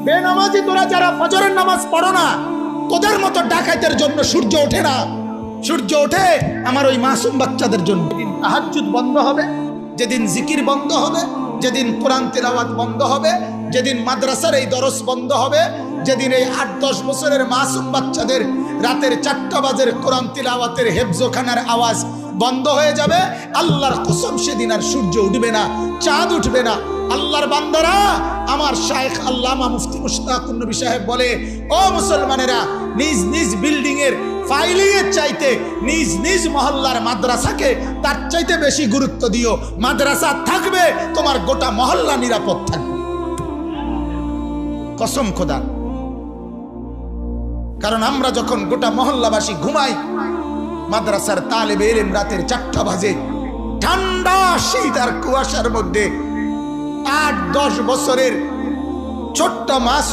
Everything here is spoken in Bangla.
বেনামাজি তোরা যারা ফজরের নামাজ পড়ো না, তোদের মতো ডাকাতের জন্য সূর্য ওঠে না। সূর্য ওঠে আমার ওই মাসুম বাচ্চাদের জন্য। যেদিন তাহাজ্জুদ বন্ধ হবে, যেদিন জিকির বন্ধ হবে, যেদিন কোরআন তিলাওয়াত বন্ধ হবে, যেদিন মাদ্রাসার এই দরস বন্ধ হবে, যেদিন এই 8-10 বছরের মাসুম বাচ্চাদের রাতের 4টা বাজের কোরআন তিলাওয়াতের হেফজখানার আওয়াজ বন্ধ হয়ে যাবে, আল্লাহর কসম সেদিন আর সূর্য উঠবে না, চাঁদ উঠবে না। আল্লাহর বান্দারা, আমার শায়েখ আল্লামা মুফতি মুশতাকুন নবী সাহেব বলে, ও মুসলমানেরা, নিজ নিজ বিল্ডিং এর ফাইলিং এর চাইতে নিজ নিজ মহল্লার মাদ্রাসাকে তার চাইতে বেশি গুরুত্ব দিও। মাদ্রাসা থাকবে, তোমার গোটা মহল্লা নিরাপদ থাকবে, কসম খোদা। কারণ আমরা যখন গোটা মহল্লাবাসী ঘুমাই, মাদ্রাসার তালেবে ইলম রাতের 4টা বাজে ঠান্ডা শীত আর কুয়াশার মধ্যে 8-10 বছরের ছোট্ট মাস